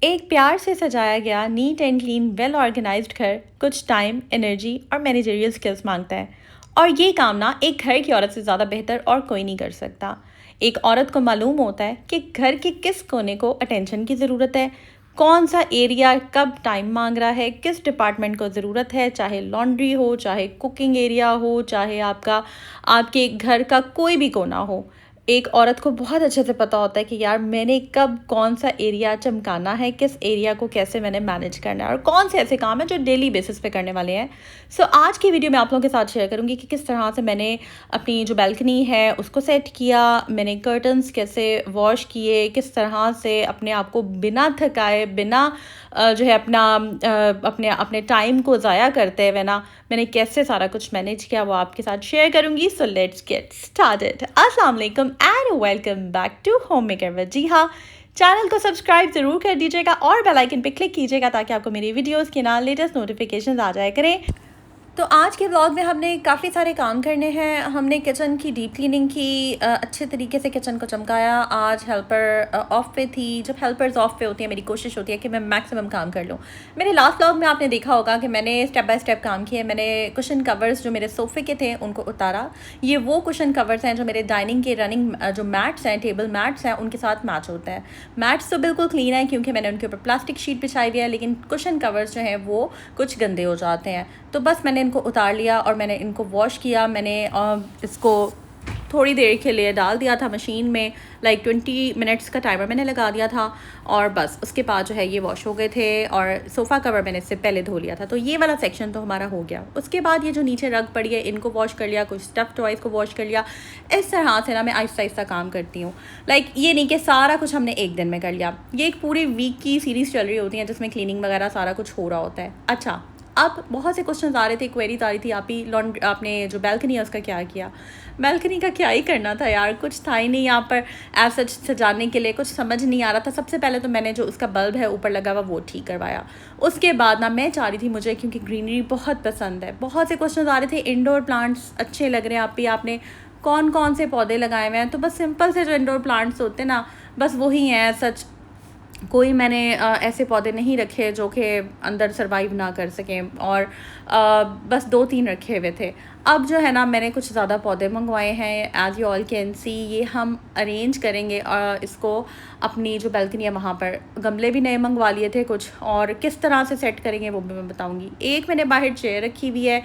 एक प्यार से सजाया गया neat and clean well organised घर कुछ टाइम, एनर्जी और मैनेजरियल स्किल्स मांगता है। और ये काम ना एक घर की औरत से ज़्यादा बेहतर और कोई नहीं कर सकता। एक औरत को मालूम होता है कि घर के किस कोने को अटेंशन की ज़रूरत है, कौन सा एरिया कब टाइम मांग रहा है, किस डिपार्टमेंट को ज़रूरत है, चाहे लॉन्ड्री हो, चाहे कुकिंग एरिया हो, चाहे आपके घर का कोई भी कोना हो। एक औरत को बहुत अच्छे से पता होता है कि यार मैंने कब कौन सा एरिया चमकाना है, किस एरिया को कैसे मैंने मैनेज करना है और कौन से ऐसे काम हैं जो डेली बेसिस पे करने वाले हैं। सो आज की वीडियो मैं आप लोगों के साथ शेयर करूंगी कि किस तरह से मैंने अपनी जो बैल्कनी है उसको सेट किया, मैंने कर्टन्स कैसे वॉश किए, किस तरह से अपने आप को बिना थकाए, बिना जो है अपने अपने टाइम को ज़ाया करते हुए ना मैंने कैसे सारा कुछ मैनेज किया वो आपके साथ शेयर करूंगी। So let's get started. अस्सलाम वालेकुम and welcome back to home maker with. जी हाँ, चैनल को सब्सक्राइब ज़रूर कर दीजिएगा और बेल आइकन पे क्लिक कीजिएगा ताकि आपको मेरी वीडियोस के ना लेटेस्ट नोटिफिकेशंस आ जाया करें। तो आज के ब्लॉग में हमने काफ़ी सारे काम करने हैं। हमने किचन की डीप क्लीनिंग की, अच्छे तरीके से किचन को चमकाया। आज हेल्पर ऑफ पे थी। जब हेल्पर्स ऑफ पे होती है मेरी कोशिश होती है कि मैं मैक्सिमम काम कर लूँ। मेरे लास्ट ब्लॉग में आपने देखा होगा कि मैंने स्टेप बाय स्टेप काम किए। मैंने कुशन कवर्स जो मेरे सोफ़े के थे उनको उतारा। ये वो कुशन कवर्स हैं जो मेरे डाइनिंग के रनिंग जो मैट्स हैं, टेबल मैट्स हैं, उनके साथ मैच होते हैं। मैट्स तो बिल्कुल क्लीन है क्योंकि मैंने उनके ऊपर प्लास्टिक शीट बिछाई हुई है, लेकिन कुशन कवर्स जो हैं वो कुछ गंदे हो जाते हैं। तो बस मैंने इनको उतार लिया और मैंने इनको वॉश किया। मैंने इसको थोड़ी देर के लिए डाल दिया था मशीन में, लाइक 20 मिनट्स का टाइमर मैंने लगा दिया था और बस उसके बाद जो है ये वॉश हो गए थे। और सोफ़ा कवर मैंने इससे पहले धो लिया था। तो ये वाला सेक्शन तो हमारा हो गया। उसके बाद ये जो नीचे रग पड़ी है इनको वॉश कर लिया, कुछ स्टफ़ टॉयज़ को वॉश कर लिया। इस तरह से ना मैं आहिस्ता आहिस्ता काम करती हूँ। लाइक ये नहीं कि सारा कुछ हमने एक दिन में कर लिया। ये एक पूरी वीक की सीरीज़ चल रही होती है जिसमें क्लीनिंग वगैरह सारा कुछ हो रहा होता है। अच्छा, अब बहुत से क्वेश्चन आ रहे थे, क्वेरीज आ रही थी, आपने जो बैल्कनी है उसका क्या किया। बैल्कनी का क्या ही करना था यार, कुछ था ही नहीं यहाँ पर एज सच सजाने के लिए। कुछ समझ नहीं आ रहा था। सबसे पहले तो मैंने जो उसका बल्ब है ऊपर लगा हुआ वो ठीक करवाया। उसके बाद ना मैं चाह रही थी, मुझे क्योंकि ग्रीनरी बहुत पसंद है, बहुत से क्वेश्चन आ रहे थे इंडोर प्लांट्स अच्छे लग रहे हैं आपने कौन कौन से पौधे लगाए हुए हैं। तो बस सिंपल से जो इंडोर प्लांट्स होते हैं ना, बस वही हैं। सच कोई मैंने ऐसे पौधे नहीं रखे जो कि अंदर सरवाइव ना कर सकें, और बस 2-3 रखे हुए थे। अब जो है ना मैंने कुछ ज़्यादा पौधे मंगवाए हैं। As you all can see ये हम अरेंज करेंगे इसको अपनी जो बैल्कनी है वहाँ पर। गमले भी नए मंगवा लिए थे कुछ, और किस तरह से सेट करेंगे वो भी मैं बताऊँगी। एक मैंने बाहर चेयर रखी हुई है,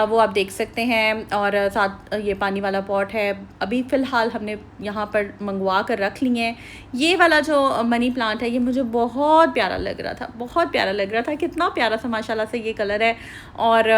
वो आप देख सकते हैं, और साथ ये पानी वाला पॉट है। अभी फ़िलहाल हमने यहाँ पर मंगवा कर रख लिए हैं। ये वाला जो मनी प्लांट है ये मुझे बहुत प्यारा लग रहा था, बहुत प्यारा लग रहा था। कितना प्यारा सा माशाल्लाह से ये कलर है। और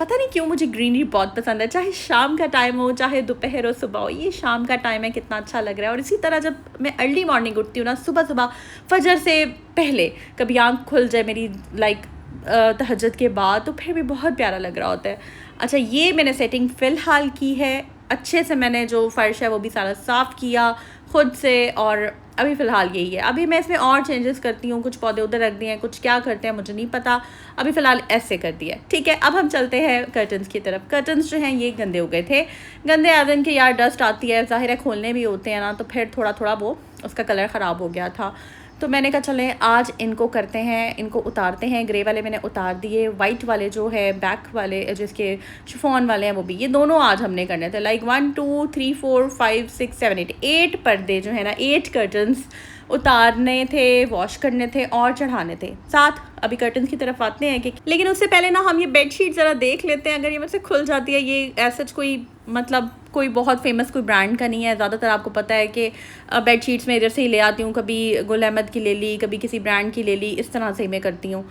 पता नहीं क्यों मुझे ग्रीनरी बहुत पसंद है, चाहे शाम का टाइम हो, चाहे दोपहर हो, सुबह हो। ये शाम का टाइम है, कितना अच्छा लग रहा है। और इसी तरह जब मैं अर्ली मॉर्निंग उठती हूँ ना, सुबह सुबह फजर से पहले, कभी आँख खुल जाए मेरी, लाइक तहज्जुद के बाद, तो फिर भी बहुत प्यारा लग रहा होता है। अच्छा, ये मैंने सेटिंग फ़िलहाल की है अच्छे से। मैंने जो फ़र्श है वो भी सारा साफ़ किया खुद से, और अभी फ़िलहाल यही है। अभी मैं इसमें और चेंजेस करती हूँ, कुछ पौधे उधर रख दिए हैं, कुछ क्या करते हैं मुझे नहीं पता। अभी फ़िलहाल ऐसे कर दिया, ठीक है। अब हम चलते हैं कर्टन्स की तरफ। कर्टन्स जो हैं ये गंदे हो गए थे। गंदे आदन के यार डस्ट आती है, ज़ाहिर है खोलने भी होते हैं ना, तो फिर थोड़ा थोड़ा वो उसका कलर ख़राब हो गया था। तो मैंने कहा चलें आज इनको करते हैं, इनको उतारते हैं। ग्रे वाले मैंने उतार दिए, वाइट वाले जो है बैक वाले जिसके शिफॉन वाले हैं वो भी, ये दोनों आज हमने करने थे। लाइक 1 2 3 4 5 6 7 8 पर्दे जो है ना, 8 कर्टन्स उतारने थे, वॉश करने थे और चढ़ाने थे। साथ अभी कर्टन्स की तरफ आते हैं कि, लेकिन उससे पहले ना हम ये बेडशीट ज़रा देख लेते हैं। अगर ये मुझसे खुल जाती है, ये ऐसा कोई मतलब कोई बहुत फेमस कोई ब्रांड का नहीं है। ज़्यादातर आपको पता है कि बेडशीट्स में इधर से ही ले आती हूँ, कभी गुल अहमद की ले ली, कभी किसी ब्रांड की ले ली, इस तरह से ही मैं करती हूँ।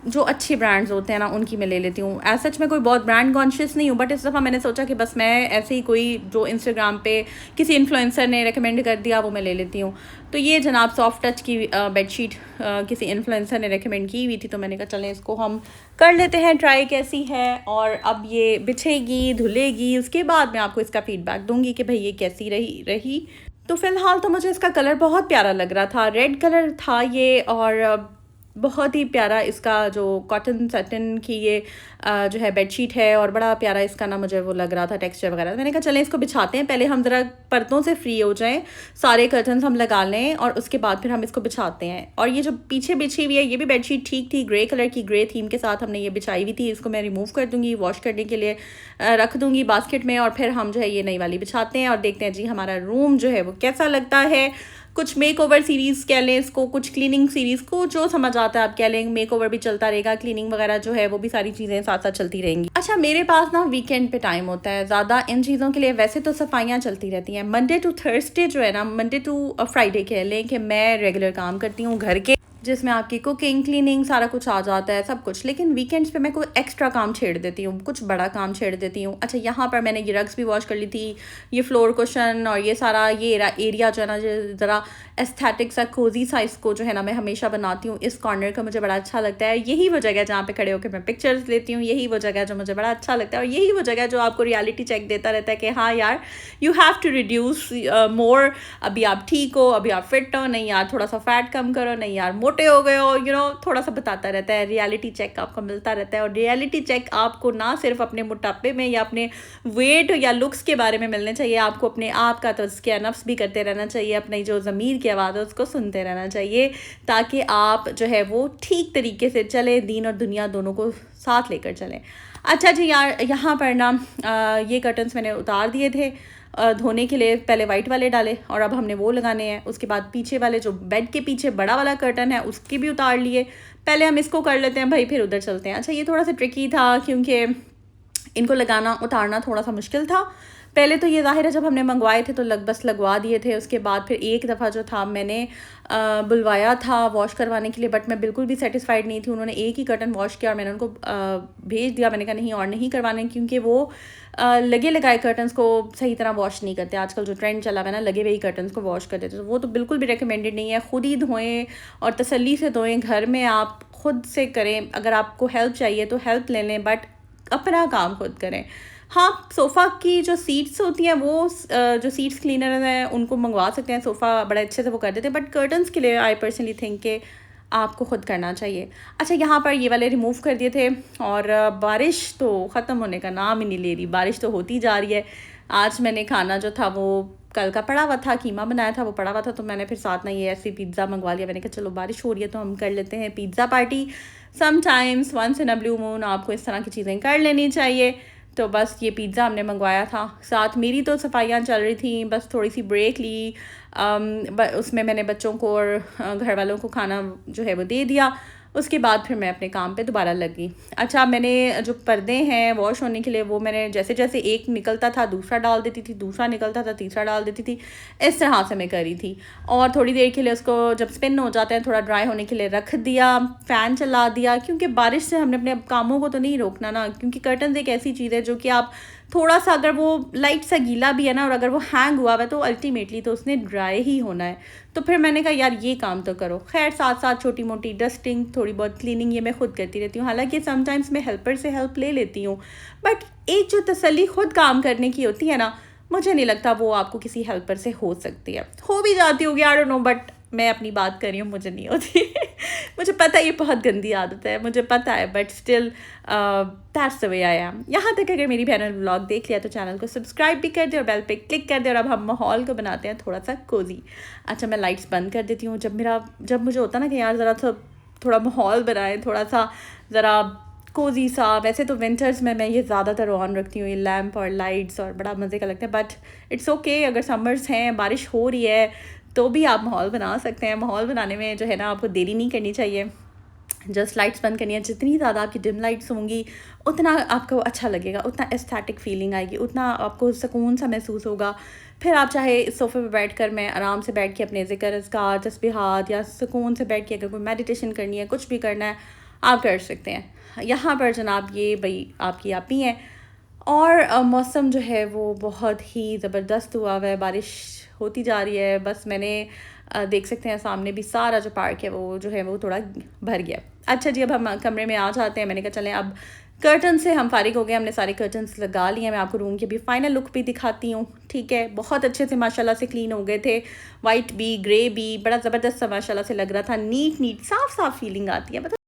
जो अच्छे ब्रांड्स होते हैं ना उनकी मैं ले लेती हूँ। एज सच मैं कोई बहुत ब्रांड कॉन्शियस नहीं हूँ, बट इस दफ़ा मैंने सोचा कि बस मैं ऐसे ही कोई जो इंस्टाग्राम पे किसी इन्फ्लुएंसर ने रेकमेंड कर दिया वो मैं ले लेती हूँ। तो ये जनाब सॉफ्ट टच की बेडशीट किसी इन्फ्लुएंसर ने रेकमेंड की हुई थी, तो मैंने कहा चलें इसको हम कर लेते हैं ट्राई कैसी है। और अब ये बिछेगी, धुलेगी, उसके बाद मैं आपको इसका फ़ीडबैक दूँगी कि भाई ये कैसी रही। तो फ़िलहाल तो मुझे इसका कलर बहुत प्यारा लग रहा था, रेड कलर था ये। और बहुत ही प्यारा इसका जो कॉटन सैटिन की ये जो है बेडशीट है, और बड़ा प्यारा इसका ना मुझे वो लग रहा था टेक्सचर वगैरह। मैंने कहा चलें इसको बिछाते हैं, पहले हम ज़रा पर्दों से फ्री हो जाएं, सारे कर्टन्स हम लगा लें और उसके बाद फिर हम इसको बिछाते हैं। और ये जो पीछे बिछी हुई है ये भी बेडशीट ठीक थी, ग्रे कलर की, ग्रे थीम के साथ हमने ये बिछाई हुई थी। इसको मैं रिमूव कर दूँगी, वॉश करने के लिए रख दूँगी बास्केट में, और फिर हम जो है ये नई वाली बिछाते हैं और देखते हैं जी हमारा रूम जो है वो कैसा लगता है। कुछ मेक ओवर सीरीज़ कह लें इसको, कुछ क्लीनिंग सीरीज़ को, जो समझ आता है आप कह लें। मेक ओवर भी चलता रहेगा, क्लीनिंग वगैरह जो है वो भी सारी चीज़ें साथ साथ चलती रहेंगी। अच्छा, मेरे पास ना वीकेंड पे टाइम होता है ज़्यादा इन चीज़ों के लिए। वैसे तो सफाइयाँ चलती रहती हैं, मंडे टू थर्सडे जो है ना, मंडे टू फ्राइडे कह लें कि मैं रेगुलर काम करती हूँ घर के, जिसमें आपकी कुकिंग, क्लीनिंग सारा कुछ आ जाता है, सब कुछ। लेकिन वीकेंड्स पे मैं कोई एक्स्ट्रा काम छेड़ देती हूँ, कुछ बड़ा काम छेड़ देती हूँ। अच्छा, यहाँ पर मैंने ये रग्स भी वॉश कर ली थी, ये फ्लोर कुशन और ये सारा ये एरिया जो है ना, ज़रा एस्थेटिक सा कोजी सा इसको जो है ना मैं हमेशा बनाती हूँ। इस कॉर्नर का मुझे बड़ा अच्छा लगता है। यही वो जगह जहाँ पे खड़े होकर मैं पिक्चर्स लेती हूँ, यही वो जगह जो मुझे बड़ा अच्छा लगता है, और यही वो जगह जो आपको रियलिटी चेक देता रहता है कि हाँ यार, यू हैव टू रिड्यूस मोर। अभी आप ठीक हो, अभी आप फिट हो, नहीं यार थोड़ा सा फैट कम करो, नहीं यार मोटे हो गए हो, थोड़ा सा बताता रहता है। रियलिटी चेक आपको मिलता रहता है, और रियलिटी चेक आपको ना सिर्फ अपने मोटापे में या अपने वेट या लुक्स के बारे में मिलने चाहिए, आपको अपने आप का तज़किया नफ्स भी करते रहना चाहिए, अपनी जो ज़मीर की आवाज़ है उसको सुनते रहना चाहिए, ताकि आप जो है वो ठीक तरीके से चले, दीन और दुनिया दोनों को साथ लेकर चलें। अच्छा जी यार, यहाँ पर ना ये कर्टन्स मैंने उतार दिए थे धोने के लिए, पहले वाइट वाले डाले और अब हमने वो लगाने हैं। उसके बाद पीछे वाले जो बेड के पीछे बड़ा वाला कर्टन है उसके भी उतार लिए। पहले हम इसको कर लेते हैं भाई, फिर उधर चलते हैं। अच्छा, ये थोड़ा सा ट्रिकी था क्योंकि इनको लगाना उतारना थोड़ा सा मुश्किल था। पहले तो ये ज़ाहिर है जब हमने मंगवाए थे तो बस लगवा दिए थे। उसके बाद फिर एक दफ़ा जो था मैंने बुलवाया था वॉश करवाने के लिए, बट मैं बिल्कुल भी सेटिस्फाइड नहीं थी। उन्होंने एक ही कर्टन वॉश किया और मैंने उनको भेज दिया। मैंने कहा नहीं और नहीं करवाने, क्योंकि वो लगे लगाए कर्टन्स को सही तरह वॉश नहीं करते। आजकल जो ट्रेंड चला हुआ है ना, लगे हुए ही कर्टन्स को वॉश कर देते, तो वो तो बिल्कुल भी रिकमेंडेड नहीं है। ख़ुद ही धोएं और तसल्ली से धोएं, घर में आप ख़ुद से करें। अगर आपको हेल्प चाहिए तो हेल्प ले लें, बट अपना काम खुद करें। हाँ, सोफ़ा की जो सीट्स होती हैं वो जो सीट्स क्लीनर हैं उनको मंगवा सकते हैं, सोफ़ा बड़े अच्छे से वो कर देते हैं, बट कर्टन्स के लिए आई पर्सनली थिंक के आपको ख़ुद करना चाहिए। अच्छा, यहाँ पर ये वाले रिमूव कर दिए थे, और बारिश तो ख़त्म होने का नाम ही नहीं ले रही, बारिश तो होती जा रही है। आज मैंने खाना जो था वो कल का पड़ा हुआ था, कीमा बनाया था, वो पड़ा हुआ था, तो मैंने फिर साथ में ये ऐसी पिज़्ज़ा मंगवा लिया। मैंने कहा चलो बारिश हो रही है तो हम कर लेते हैं pizza party. Sometimes once in a blue moon आपको इस तरह की चीज़ें कर लेनी चाहिए। तो बस ये पिज़्ज़ा हमने मंगवाया था, साथ मेरी तो सफाइयाँ चल रही थी, बस थोड़ी सी ब्रेक ली। उसमें मैंने बच्चों को और घर वालों को खाना जो है वो दे दिया। उसके बाद फिर मैं अपने काम पे दोबारा लग गई। अच्छा, मैंने जो पर्दे हैं वॉश होने के लिए वो मैंने जैसे जैसे एक निकलता था दूसरा डाल देती थी, दूसरा निकलता था तीसरा डाल देती थी, इस तरह से मैं करी थी। और थोड़ी देर के लिए उसको जब स्पिन हो जाते हैं थोड़ा ड्राई होने के लिए रख दिया, फ़ैन चला दिया, क्योंकि बारिश से हमने अपने कामों को तो नहीं रोकना ना। क्योंकि कर्टन एक ऐसी चीज़ है जो कि आप थोड़ा सा अगर वो लाइट सा गीला भी है ना, और अगर वो हैंग हुआ हुआ है तो अल्टीमेटली तो उसने ड्राई ही होना है। तो फिर मैंने कहा यार ये काम तो करो। खैर, साथ साथ छोटी मोटी डस्टिंग, थोड़ी बहुत क्लीनिंग ये मैं खुद करती रहती हूँ। हालांकि समटाइम्स मैं हेल्पर से हेल्प ले लेती हूँ, बट एक जो तसल्ली खुद काम करने की होती है ना, मुझे नहीं लगता वो आपको किसी हेल्पर से हो सकती है। हो भी जाती होगी, आई डोंट नो, बट मैं अपनी बात कर रही हूँ, मुझे नहीं होती। मुझे पता है ये बहुत गंदी आदत है, मुझे पता है, but still that's the way I am. यहाँ तक अगर मेरी बहन ने व्लॉग देख लिया तो चैनल को सब्सक्राइब भी कर दे और बेल पे क्लिक कर दे। और अब हम माहौल को बनाते हैं थोड़ा सा कोजी। अच्छा, मैं लाइट्स बंद कर देती हूँ। जब मुझे होता ना कि यार ज़रा थोड़ा माहौल बनाए, थोड़ा सा ज़रा कोजी सा। वैसे तो विंटर्स में मैं ये ज़्यादातर ऑन रखती हूँ, ये लैम्प और लाइट्स, और बड़ा मज़े का लगता है। बट इट्स ओके, अगर समर्स हैं, बारिश हो रही है, तो भी आप माहौल बना सकते हैं। माहौल बनाने में जो है ना आपको देरी नहीं करनी चाहिए, जस्ट लाइट्स बंद करनी है। जितनी ज़्यादा आपकी डिम लाइट्स होंगी उतना आपको अच्छा लगेगा, उतना एस्थेटिक फीलिंग आएगी, उतना आपको सुकून सा महसूस होगा। फिर आप चाहे इस सोफ़े पे बैठ कर, मैं आराम से बैठ के अपने ज़िक्र अज़कार तस्बीहात, या सुकून से बैठ के अगर कोई मेडिटेशन करनी है, कुछ भी करना है, आप कर सकते हैं। यहाँ पर जनाब ये भाई आपकी आप ही हैं, और मौसम जो है वो बहुत ही ज़बरदस्त हुआ हुआ है, बारिश होती जा रही है। बस मैंने देख सकते हैं सामने भी सारा जो पार्क है वो जो है वो थोड़ा भर गया। अच्छा जी, अब हम कमरे में आ जाते हैं। मैंने कहा चलें अब कर्टन से हम फारिग हो गए, हमने सारे कर्टन्स लगा लिए हैं। मैं आपको रूम की भी फाइनल लुक भी दिखाती हूँ। ठीक है, बहुत अच्छे से माशाल्लाह से क्लीन हो गए थे, वाइट भी ग्रे भी, बड़ा ज़बरदस्त सा माशाल्लाह से लग रहा था। नीट साफ साफ फीलिंग आती है।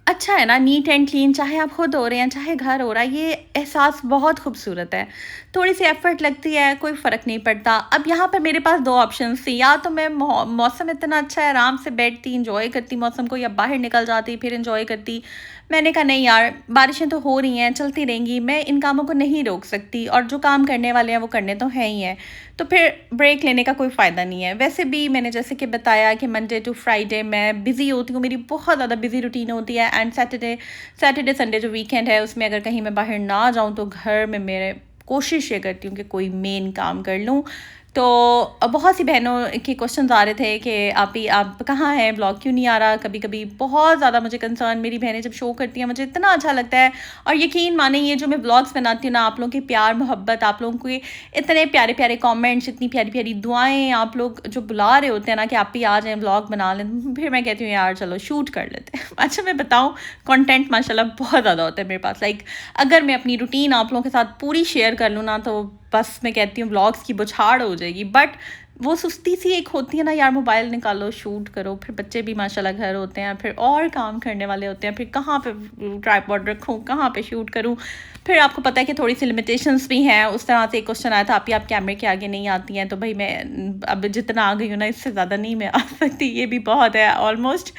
अच्छा है ना, नीट एंड क्लीन, चाहे आप खुद हो रहे हैं चाहे घर हो रहा है, ये एहसास बहुत खूबसूरत है। थोड़ी सी एफर्ट लगती है, कोई फ़र्क नहीं पड़ता। अब यहाँ पर मेरे पास दो ऑप्शंस थी, या तो मैं मौसम इतना अच्छा है आराम से बैठती इंजॉय करती मौसम को, या बाहर निकल जाती फिर इंजॉय करती। मैंने कहा नहीं यार, बारिशें तो हो रही हैं, चलती रहेंगी, मैं इन कामों को नहीं रोक सकती, और जो काम करने वाले हैं वो करने तो हैं ही हैं, तो फिर ब्रेक लेने का कोई फ़ायदा नहीं है। वैसे भी मैंने जैसे कि बताया कि मंडे टू फ्राइडे मैं बिज़ी होती हूँ, मेरी बहुत ज़्यादा बिज़ी रूटीन होती है। एंड सैटरडे संडे जो वीकेंड है उसमें अगर कहीं मैं बाहर ना जाऊँ तो घर में मेरे कोशिश ये करती हूँ कि कोई मेन काम कर लूँ। तो बहुत सी बहनों के क्वेश्चन आ रहे थे कि आप कहाँ हैं, ब्लॉग क्यों नहीं आ रहा। कभी कभी बहुत ज़्यादा मुझे कंसर्न मेरी बहनें जब शो करती हैं, मुझे इतना अच्छा लगता है। और यकीन माने ये जो मैं ब्लॉग्स बनाती हूँ ना, आप लोगों की प्यार मोहब्बत, आप लोगों के इतने प्यारे प्यारे कमेंट्स, इतनी प्यारी प्यारी दुआएं, आप लोग जो बुला रहे होते हैं ना कि आप भी आ जाएँ ब्लॉग बना लें, फिर मैं कहती हूँ यार चलो शूट कर लेते हैं। अच्छा मैं बताऊँ, कंटेंट माशाल्लाह बहुत ज़्यादा होता है मेरे पास। लाइक अगर मैं अपनी रूटीन आप लोगों के साथ पूरी शेयर कर लूँ ना, तो बस मैं कहती हूँ व्लॉग्स की बौछार हो जाएगी। बट वो सुस्ती सी एक होती है ना यार, मोबाइल निकालो शूट करो, फिर बच्चे भी माशाल्लाह घर होते हैं, फिर और काम करने वाले होते हैं, फिर कहाँ पे ट्राइपॉड रखूँ, कहाँ पे शूट करूँ। फिर आपको पता है कि थोड़ी सी लिमिटेशंस भी हैं। उस तरह से एक क्वेश्चन आया था, आप कैमरे के आगे नहीं आती हैं, तो भाई मैं अब जितना आ गई हूँ ना, इससे ज़्यादा नहीं मैं आ सकती, ये भी बहुत है ऑलमोस्ट।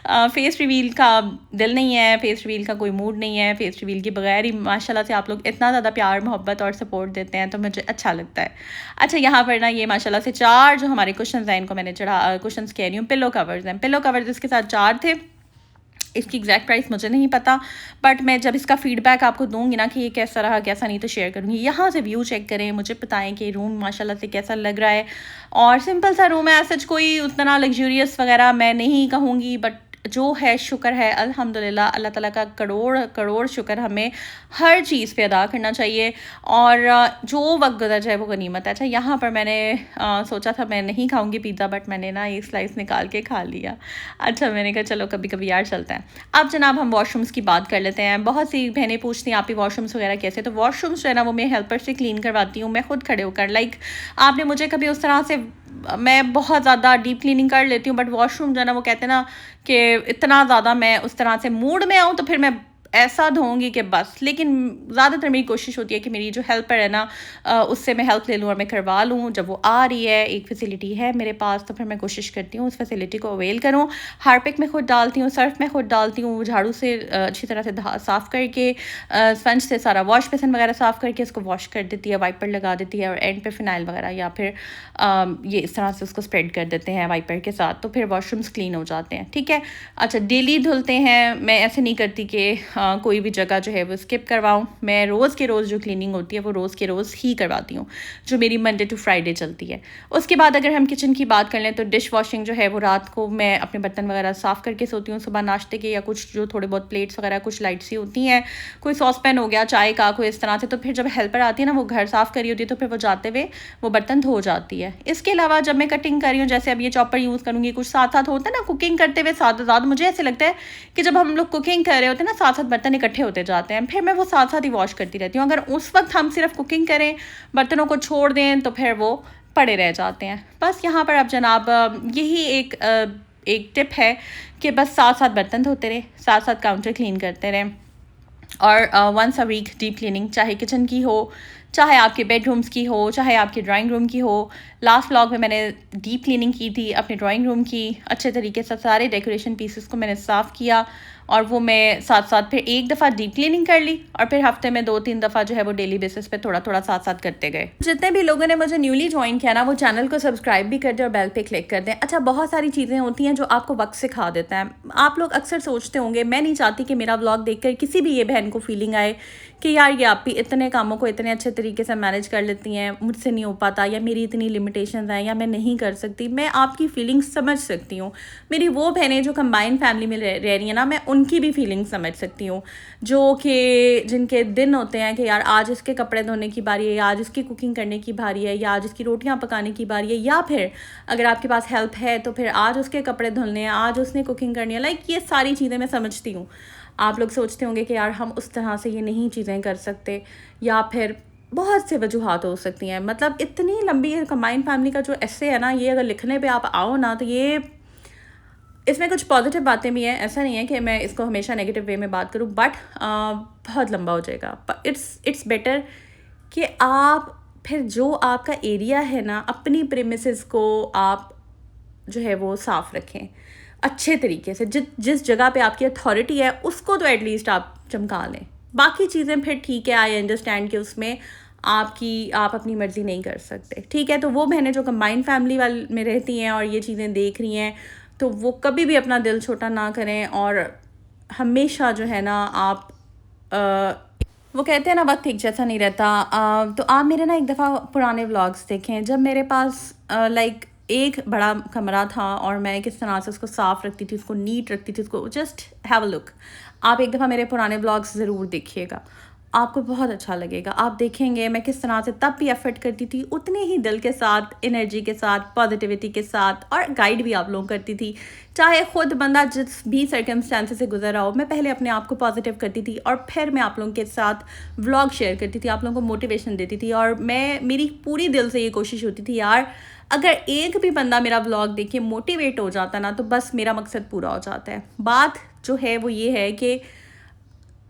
फेस रिवील का दिल नहीं है, फेस रिवील का कोई मूड नहीं है, फेस रिवील के बगैर ही माशाल्लाह से आप लोग इतना ज़्यादा प्यार मोहब्बत और सपोर्ट देते हैं, तो मुझे अच्छा लगता है। अच्छा यहाँ पर ना ये माशाल्लाह से 4 जो हमारे क्वेश्चन हैं, इनको मैंने क्वेश्चन कह रही हूँ, पिलो कवर्स हैं। पिलो कवर्स इसके साथ 4 थे। इसकी एग्जैक्ट प्राइस मुझे नहीं पता, बट मैं जब इसका फीडबैक आपको दूंगी ना कि ये कैसा रहा कैसा नहीं, तो शेयर करूँगी। यहाँ से व्यू चेक करें, मुझे बताएं कि रूम माशाल्लाह से कैसा लग रहा है। और सिंपल सा रूम है, सच कोई उतना लग्जूरियस वगैरह मैं नहीं कहूँगी, बट जो है शुक्र है अल्हम्दुलिल्लाह, अल्लाह ताला का करोड़ करोड़ शुक्र। हमें हर चीज़ पे अदा करना चाहिए, और जो वक्त गुजर जाए वो गनीमत है। अच्छा यहाँ पर मैंने सोचा था मैं नहीं खाऊंगी पिज़्ज़ा, बट मैंने ना एक स्लाइस निकाल के खा लिया। अच्छा मैंने कहा चलो कभी कभी यार चलता है। अब जनाब हम वॉशरूम्स की बात कर लेते हैं। बहुत सी बहनें पूछती हैं आपकी वॉशरूम्स वगैरह कैसे, तो वॉशरूम्स जो है ना वो मैं हेल्पर से क्लीन करवाती हूँ, मैं खुद खड़े होकर। लाइक आपने मुझे कभी उस तरह से, मैं बहुत ज़्यादा डीप क्लीनिंग कर लेती हूँ, बट वॉशरूम जो है ना वो कहते हैं ना कि इतना ज़्यादा मैं उस तरह से मूड में आऊँ तो फिर मैं ऐसा धोऊंगी कि बस। लेकिन ज़्यादातर मेरी कोशिश होती है कि मेरी जो हेल्पर है ना, उससे मैं हेल्प ले लूँ और मैं करवा लूँ। जब वो आ रही है, एक फैसिलिटी है मेरे पास, तो फिर मैं कोशिश करती हूँ उस फैसिलिटी को अवेल करूँ। हार्पिक में खुद डालती हूँ, सर्फ में खुद डालती हूँ, झाड़ू से अच्छी तरह से साफ़ करके, स्पंज से सारा वॉश बेसन वगैरह साफ़ करके उसको वॉश कर देती है, वाइपर लगा देती है, और एंड पे फिनाइल वगैरह या फिर ये इस तरह से उसको स्प्रेड कर देते हैं वाइपर के साथ, तो फिर वॉशरूम्स क्लीन हो जाते हैं। ठीक है। अच्छा डेली धुलते हैं, मैं ऐसे नहीं करती कि कोई भी जगह जो है वो स्किप करवाऊँ। मैं रोज़ के रोज़ जो क्लीनिंग होती है वो रोज़ के रोज़ ही करवाती हूँ, जो मेरी मंडे टू फ्राइडे चलती है। उसके बाद अगर हम किचन की बात कर लें तो डिश वॉशिंग जो है वो रात को मैं अपने बर्तन वगैरह साफ़ करके सोती हूँ, सुबह नाश्ते के या कुछ जो थोड़े बहुत प्लेट्स वगैरह कुछ लाइट सी होती हैं, कोई सॉसपैन हो गया चाय का, कोई इस तरह से। तो फिर जब हेल्पर आती है ना, वो घर साफ़ करी होती है, तो फिर वो जाते हुए वो बर्तन धो जाती है। इसके अलावा जब मैं कटिंग कर रही हूँ, जैसे अब ये चॉपर यूज़ करूँगी, कुछ साथ साथ होता है ना कुकिंग करते हुए साथ साथ, मुझे ऐसे लगता है कि जब हम लोग कुकिंग कर रहे होते हैं ना, साथ साथ बर्तन इकट्ठे होते जाते हैं, फिर मैं वो साथ साथ ही वॉश करती रहती हूँ। अगर उस वक्त हम सिर्फ कुकिंग करें, बर्तनों को छोड़ दें, तो फिर वो पड़े रह जाते हैं। बस यहाँ पर अब जनाब यही एक टिप है कि बस साथ साथ बर्तन धोते रहे, साथ साथ काउंटर क्लीन करते रहें, और once a week deep cleaning, चाहे किचन की हो, चाहे आपके बेडरूम्स की हो, चाहे आपके ड्राइंग रूम की हो। लास्ट व्लॉग में मैंने डीप क्लीनिंग की थी अपने ड्राइंग रूम की, अच्छे तरीके से सारे डेकोरेशन पीसेस को मैंने साफ़ किया, और वो मैं साथ साथ फिर एक दफ़ा डीप क्लीनिंग कर ली, और फिर हफ्ते में 2-3 दफ़ा जो है वो डेली बेसिस पे थोड़ा थोड़ा साथ साथ करते गए। जितने भी लोगों ने मुझे न्यूली ज्वाइन किया ना, वो चैनल को सब्सक्राइब भी कर दें और बेल पे क्लिक कर दें। अच्छा बहुत सारी चीज़ें होती हैं जो आपको वक्त सिखा देता है। आप लोग अक्सर सोचते होंगे, मैं नहीं चाहती कि मेरा व्लॉग देखकर किसी भी ये बहन को फीलिंग आए कि यार ये आप भी इतने कामों को इतने अच्छे तरीके से मैनेज कर लेती हैं, मुझसे नहीं हो पाता, या मेरी इतनी लिमिटेशंस हैं, या मैं नहीं कर सकती। मैं आपकी फीलिंग्स समझ सकती हूँ। मेरी वो बहनें जो कंबाइन फैमिली में रह रही हैं ना, मैं उनकी भी फीलिंग समझ सकती हूँ, जो कि जिनके दिन होते हैं कि यार आज इसके कपड़े धोने की बारी है, या आज इसकी कुकिंग करने की बारी है, या आज इसकी रोटियां पकाने की बारी है, या फिर अगर आपके पास हेल्प है तो फिर आज उसके कपड़े धुलने हैं, आज उसने कुकिंग करनी है। लाइक ये सारी चीज़ें मैं समझती हूँ। आप लोग सोचते होंगे कि यार हम उस तरह से ये नहीं चीज़ें कर सकते, या फिर बहुत से वजूहात हो सकती हैं। मतलब इतनी लंबी कंबाइंड फैमिली का जो ऐसे है ना, ये अगर लिखने पे आप आओ ना तो ये इसमें कुछ पॉजिटिव बातें भी हैं। ऐसा नहीं है कि मैं इसको हमेशा नेगेटिव वे में बात करूं, बट बहुत लंबा हो जाएगा। इट्स बेटर कि आप फिर जो आपका एरिया है ना, अपनी प्रेमिसेस को आप जो है वो साफ़ रखें अच्छे तरीके से। जिस जगह पे आपकी अथॉरिटी है उसको तो एटलीस्ट आप चमका लें। बाकी चीज़ें फिर ठीक है, आई अंडरस्टैंड कि उसमें आप अपनी मर्ज़ी नहीं कर सकते, ठीक है। तो वो बहनें जो कंबाइंड फैमिली वाले में रहती हैं और ये चीज़ें देख रही हैं, तो वो कभी भी अपना दिल छोटा ना करें, और हमेशा जो है ना आप वो कहते हैं ना वक्त एक जैसा नहीं रहता। तो आप मेरे ना एक दफ़ा पुराने व्लॉग्स देखें, जब मेरे पास लाइक एक बड़ा कमरा था और मैं किस तरह से उसको साफ़ रखती थी, उसको नीट रखती थी, उसको जस्ट हैव अ लुक। आप एक दफ़ा मेरे पुराने व्लॉग्स ज़रूर देखिएगा, आपको बहुत अच्छा लगेगा। आप देखेंगे मैं किस तरह से तब भी एफर्ट करती थी, उतने ही दिल के साथ, एनर्जी के साथ, पॉजिटिविटी के साथ, और गाइड भी आप लोगों करती थी। चाहे ख़ुद बंदा जिस भी सर्कमस्टेंसेस से गुजर रहा हो, मैं पहले अपने आप को पॉजिटिव करती थी और फिर मैं आप लोगों के साथ व्लॉग शेयर करती थी, आप लोगों को मोटिवेशन देती थी। और मेरी पूरी दिल से ये कोशिश होती थी यार, अगर एक भी बंदा मेरा व्लॉग देख के मोटिवेट हो जाता ना, तो बस मेरा मकसद पूरा हो जाता है। बात जो है वो ये है कि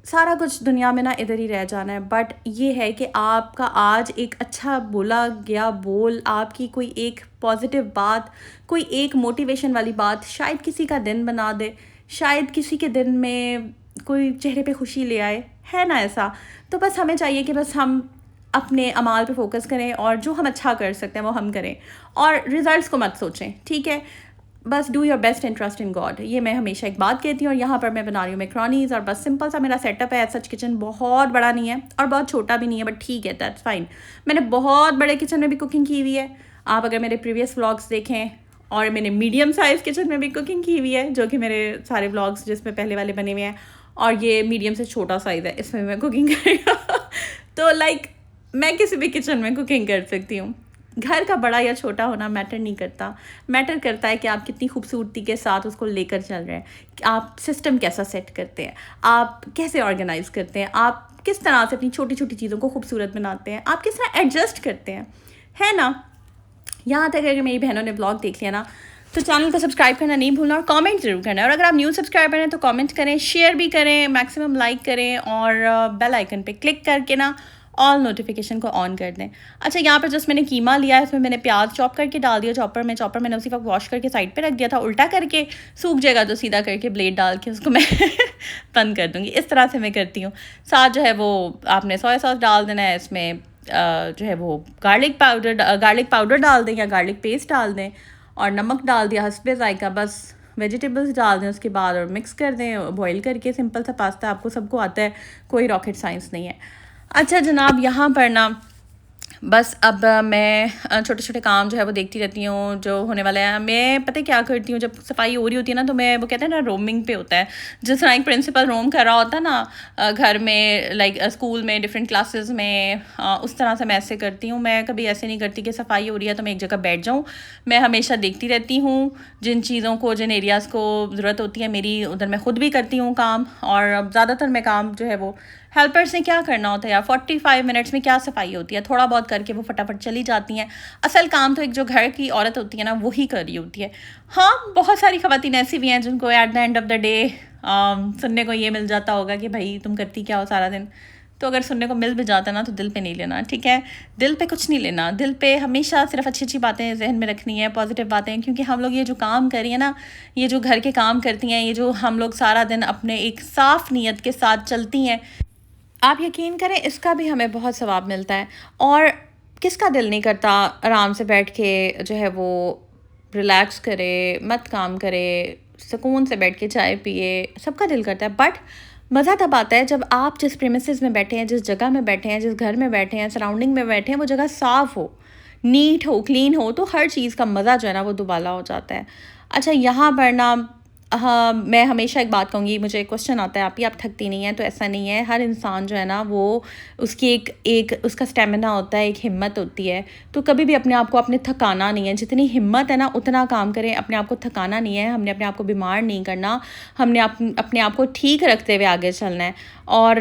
सारा कुछ दुनिया में ना इधर ही रह जाना है, बट ये है कि आपका आज एक अच्छा बोला गया बोल, आपकी कोई एक पॉजिटिव बात, कोई एक मोटिवेशन वाली बात शायद किसी का दिन बना दे, शायद किसी के दिन में कोई चेहरे पे खुशी ले आए, है ना ऐसा। तो बस हमें चाहिए कि बस हम अपने अमाल पे फोकस करें और जो हम अच्छा कर सकते हैं वो हम करें, और रिज़ल्ट्स को मत सोचें, ठीक है। बस do your best and trust in God, ये मैं हमेशा एक बात कहती हूँ। और यहाँ पर मैं बना रही हूँ मैक्रोनीज़, और बस सिंपल सा मेरा सेटअप है। सच किचन बहुत बड़ा नहीं है और बहुत छोटा भी नहीं है, बट ठीक है, दैट्स फाइन। मैंने बहुत बड़े किचन में भी कुकिंग की हुई है, आप अगर मेरे प्रीवियस व्लॉग्स देखें, और मैंने मीडियम साइज़ किचन में भी कुकिंग की हुई है, जो कि मेरे सारे व्लॉग्स जिसमें पहले वाले बने हुए हैं, और ये मीडियम से छोटा साइज़ है, इसमें मैं कुकिंग करेगा। तो लाइक मैं किसी भी किचन में कुकिंग कर सकती हूँ। घर का बड़ा या छोटा होना मैटर नहीं करता, मैटर करता है कि आप कितनी खूबसूरती के साथ उसको लेकर चल रहे हैं, कि आप सिस्टम कैसा सेट करते हैं, आप कैसे ऑर्गेनाइज करते हैं, आप किस तरह से अपनी छोटी छोटी चीज़ों को खूबसूरत बनाते हैं, आप किस तरह एडजस्ट करते हैं, है ना। यहाँ तक अगर मेरी बहनों ने ब्लॉग देख लिया ना, तो चैनल को सब्सक्राइब करना नहीं भूलना, और कमेंट ज़रूर करना है। और अगर आप न्यू सब्सक्राइबर हैं तो कमेंट करें, शेयर भी करें, मैक्सिमम लाइक करें, और बेल आइकन पे क्लिक करके ना ऑल नोटिफिकेशन को ऑन कर दें। अच्छा, यहाँ पर जस्ट मैंने कीमा लिया है, इसमें मैंने प्याज चॉप करके डाल दिया चॉपर मैंने उसी वक्त वॉश करके साइड पे रख दिया था। उल्टा करके सूख जाएगा तो सीधा करके ब्लेड डाल के उसको मैं बंद कर दूँगी। इस तरह से मैं करती हूँ। साथ जो है वो आपने सोया सॉस डाल देना है, इसमें जो है वो गार्लिक पाउडर डाल दें या गार्लिक पेस्ट डाल दें, और नमक डाल दिया हस्बे ज़ायका। बस वेजिटेबल्स डाल दें उसके बाद, और मिक्स कर दें बॉईल करके। सिंपल सा पास्ता आपको सबको आता है, कोई रॉकेट साइंस नहीं है। अच्छा जनाब, यहाँ पर ना बस अब मैं छोटे छोटे काम जो है वो देखती रहती हूँ जो होने वाला है। मैं पता है क्या करती हूँ, जब सफाई हो रही होती है ना, तो मैं वो कहते हैं ना रोमिंग पे होता है, जिस तरह एक प्रिंसिपल रोम कर रहा होता है ना घर में, लाइक स्कूल में डिफरेंट क्लासेस में, उस तरह से मैं ऐसे करती हूँ। मैं कभी ऐसे नहीं करती कि सफाई हो रही है तो मैं एक जगह बैठ जाऊँ। मैं हमेशा देखती रहती हूँ जिन चीज़ों को, जिन एरियाज़ को ज़रूरत होती है मेरी, उधर मैं ख़ुद भी करती हूँ काम। और अब ज़्यादातर मैं काम जो है वो हेल्पर्स ने क्या करना होता है यार, 45 मिनट्स में क्या सफाई होती है, थोड़ा बहुत करके वो फटाफट चली जाती हैं। असल काम तो एक जो घर की औरत होती है ना वही कर रही होती है। हाँ, बहुत सारी ख़वातीन ऐसी भी हैं जिनको at the end of the day सुनने को ये मिल जाता होगा कि भाई तुम करती क्या हो सारा दिन। तो अगर सुनने को मिल भी जाता ना तो दिल पे नहीं लेना, ठीक है। दिल पे कुछ नहीं लेना, दिल पे हमेशा सिर्फ अच्छी अच्छी बातें जहन में रखनी है, पॉजिटिव बातें। क्योंकि हम लोग ये जो काम कर रही हैं ना, ये जो घर के काम करती हैं, ये जो हम लोग सारा दिन अपने एक साफ़ नीयत के साथ चलती हैं, आप यकीन करें इसका भी हमें बहुत सवाब मिलता है। और किसका दिल नहीं करता आराम से बैठ के जो है वो रिलैक्स करे, मत काम करे, सुकून से बैठ के चाय पिए, सबका दिल करता है। बट मज़ा तब आता है जब आप जिस प्रेमिसेस में बैठे हैं, जिस जगह में बैठे हैं, जिस घर में बैठे हैं, सराउंडिंग में बैठे हैं, वो जगह साफ़ हो, नीट हो, क्लीन हो, तो हर चीज़ का मज़ा जो है ना वो दुबाला हो जाता है। अच्छा, यहाँ पर ना हाँ, मैं हमेशा एक बात कहूँगी, मुझे क्वेश्चन आता है आप थकती नहीं हैं? तो ऐसा नहीं है, हर इंसान जो है ना वो उसकी एक एक उसका स्टैमिना होता है, एक हिम्मत होती है। तो कभी भी अपने आप को आपने थकाना नहीं है, जितनी हिम्मत है ना उतना काम करें, अपने आप को थकाना नहीं है, हमने अपने आप को बीमार नहीं करना, हमने अपने आप को ठीक रखते हुए आगे चलना है। और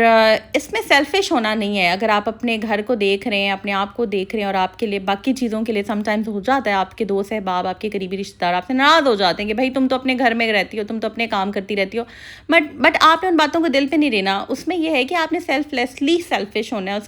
इसमें सेल्फिश होना नहीं है। अगर आप अपने घर को देख रहे हैं, अपने आप को देख रहे हैं और आपके लिए बाकी चीज़ों के लिए समटाइम्स हो जाता है, आपके दोस्त अहबाब, आपके करीबी रिश्तेदार आपसे नाराज़ हो जाते हैं कि भाई तुम तो अपने घर में रहती हो, तुम तो अपने काम करती रहती हो। बट आपने उन बातों को दिल पे नहीं लेना। उसमें यह है कि आपने सेल्फलेसली सेल्फिश होना है।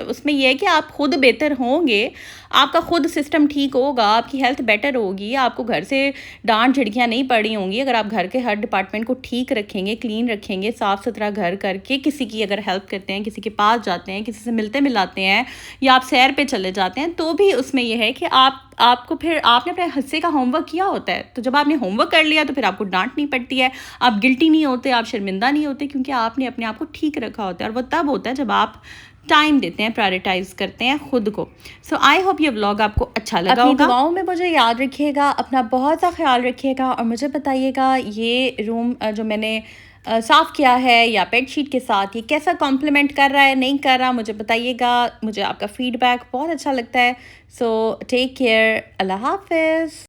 उसमें यह है कि आप खुद बेहतर होंगे, आपका खुद सिस्टम ठीक होगा, आपकी हेल्थ बेटर होगी, आपको घर से डांट झिड़कियाँ नहीं पड़ी होंगी अगर आप घर के हर डिपार्टमेंट को ठीक रखेंगे, क्लीन रखेंगे, साफ़ सुथरा घर करके किसी की अगर हेल्प करते हैं, किसी के पास जाते हैं, किसी से मिलते मिलाते हैं या आप सैर पे चले जाते हैं, तो भी उसमें यह है कि आपको फिर आपने अपने हिस्से का होमवर्क किया होता है। तो जब आपने होमवर्क कर लिया तो फिर आपको डांट नहीं पड़ती है, आप गिल्टी नहीं होते, आप शर्मिंदा नहीं होते, क्योंकि आपने अपने आप को ठीक रखा होता है। और वो तब होता है जब आप टाइम देते हैं, प्रायोरिटाइज करते हैं खुद को। सो आई होप ये व्लॉग आपको अच्छा लगा होगा। अपनी दुआओं में मुझे याद रखिएगा, अपना बहुत सा ख्याल रखिएगा और मुझे बताइएगा ये रूम जो मैंने साफ़ किया है या बेडशीट के साथ ये कैसा कॉम्प्लीमेंट कर रहा है, नहीं कर रहा, मुझे बताइएगा। मुझे आपका फीडबैक बहुत अच्छा लगता है। सो टेक केयर, अल्लाह हाफिज़।